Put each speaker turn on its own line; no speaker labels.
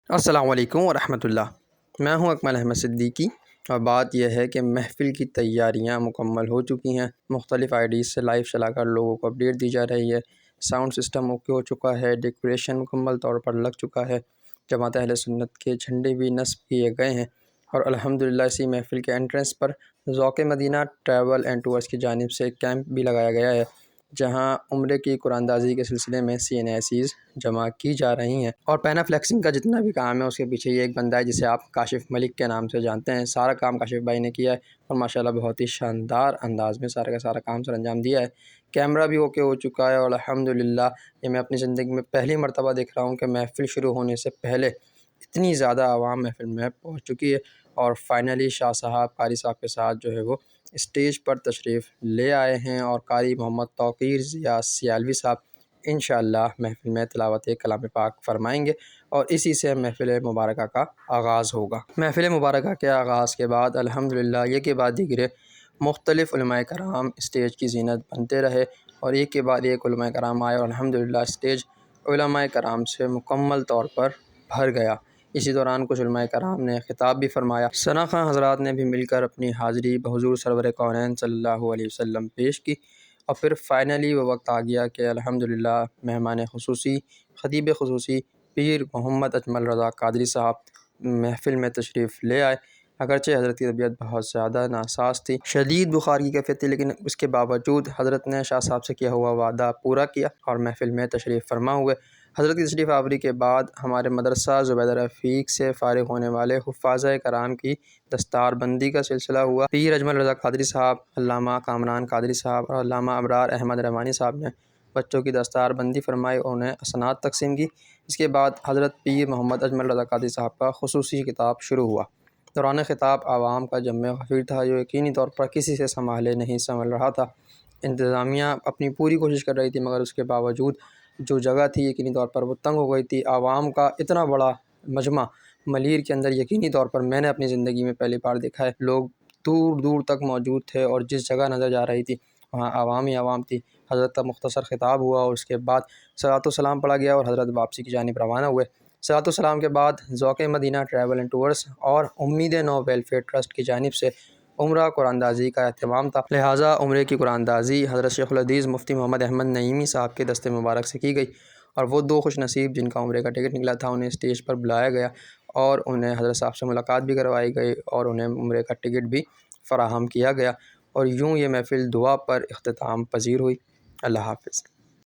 السلام علیکم ورحمۃ اللہ۔ میں ہوں اکمل احمد صدیقی، اور بات یہ ہے کہ محفل کی تیاریاں مکمل ہو چکی ہیں۔ مختلف آئی ڈیز سے لائیو چلا کر لوگوں کو اپڈیٹ دی جا رہی ہے۔ ساؤنڈ سسٹم اوکے ہو چکا ہے، ڈیکوریشن مکمل طور پر لگ چکا ہے، جماعت اہل سنت کے جھنڈے بھی نصب کیے گئے ہیں، اور الحمدللہ اسی محفل کے انٹرنس پر ذوق مدینہ ٹریول اینڈ ٹورز کی جانب سے کیمپ بھی لگایا گیا ہے، جہاں عمرے کی قرآن اندازی کے سلسلے میں CNACs جمع کی جا رہی ہیں۔ اور پینا فلیکسنگ کا جتنا بھی کام ہے اس کے پیچھے یہ ایک بندہ ہے جسے آپ کاشف ملک کے نام سے جانتے ہیں۔ سارا کام کاشف بھائی نے کیا ہے، اور ماشاءاللہ بہت ہی شاندار انداز میں سارا کا سارا کام سر انجام دیا ہے۔ کیمرہ بھی اوکے ہو چکا ہے، اور الحمدللہ یہ میں اپنی زندگی میں پہلی مرتبہ دیکھ رہا ہوں کہ محفل شروع ہونے سے پہلے اتنی زیادہ عوام محفل میں پہنچ چکی ہے، اور فائنلی شاہ صاحب قاری صاحب کے ساتھ جو ہے وہ اسٹیج پر تشریف لے آئے ہیں، اور قاری محمد توقیر ضیاء سیالوی صاحب انشاءاللہ محفل میں تلاوت کلام پاک فرمائیں گے، اور اسی سے محفل مبارکہ کا آغاز ہوگا۔ محفل مبارکہ کے آغاز کے بعد الحمدللہ ایک کے بعد دیگرے مختلف علماء کرام اسٹیج کی زینت بنتے رہے، اور ایک کے بعد ایک علماء کرام آئے، اور الحمدللہ اسٹیج علماء کرام سے مکمل طور پر بھر گیا۔ اسی دوران کچھ علماء کرام نے خطاب بھی فرمایا۔ ثنا خواں حضرات نے بھی مل کر اپنی حاضری بحضور سرور کونین صلی اللہ علیہ وسلم پیش کی، اور پھر فائنلی وہ وقت آ گیا کہ الحمدللہ مہمان خصوصی، خطیب خصوصی پیر محمد اجمل رضا قادری صاحب محفل میں تشریف لے آئے۔ اگرچہ حضرت کی طبیعت بہت زیادہ ناساز تھی، شدید بخار کی کیفیت تھی، لیکن اس کے باوجود حضرت نے شاہ صاحب سے کیا ہوا وعدہ پورا کیا، اور محفل میں تشریف فرما ہوئے۔ حضرت کی تشریف آوری کے بعد ہمارے مدرسہ زبیدہ رفیق سے فارغ ہونے والے حفاظ کرام کی دستار بندی کا سلسلہ ہوا۔ پیر اجمل رضا قادری صاحب، علامہ کامران قادری صاحب اور علامہ ابرار احمد رحمانی صاحب نے بچوں کی دستار بندی فرمائی اور انہیں اسناد تقسیم کی۔ اس کے بعد حضرت پیر محمد اجمل رضا قادری صاحب کا خصوصی خطاب شروع ہوا۔ دوران خطاب عوام کا جم غفیر تھا، جو یقینی طور پر کسی سے سنبھالے نہیں سنبھل رہا تھا۔ انتظامیہ اپنی پوری کوشش کر رہی تھی، مگر اس کے باوجود جو جگہ تھی یقینی طور پر وہ تنگ ہو گئی تھی۔ عوام کا اتنا بڑا مجمع ملیر کے اندر یقینی طور پر میں نے اپنی زندگی میں پہلی بار دیکھا ہے۔ لوگ دور دور تک موجود تھے، اور جس جگہ نظر جا رہی تھی وہاں عوام ہی عوام تھی۔ حضرت کا مختصر خطاب ہوا، اور اس کے بعد صلاۃ و سلام پڑھا گیا، اور حضرت واپسی کی جانب روانہ ہوئے۔ صلاۃ و سلام کے بعد ذوق مدینہ ٹریول اینڈ ٹورز اور امید نو ویلفیئر ٹرسٹ کی جانب سے عمرہ قرآن اندازی کا اہتمام تھا، لہٰذا عمرے کی قرآن اندازی حضرت شیخ الحدیث مفتی محمد احمد نعیمی صاحب کے دست مبارک سے کی گئی، اور وہ دو خوش نصیب جن کا عمرے کا ٹکٹ نکلا تھا انہیں اسٹیج پر بلایا گیا، اور انہیں حضرت صاحب سے ملاقات بھی کروائی گئی، اور انہیں عمرے کا ٹکٹ بھی فراہم کیا گیا، اور یوں یہ محفل دعا پر اختتام پذیر ہوئی۔ اللہ حافظ۔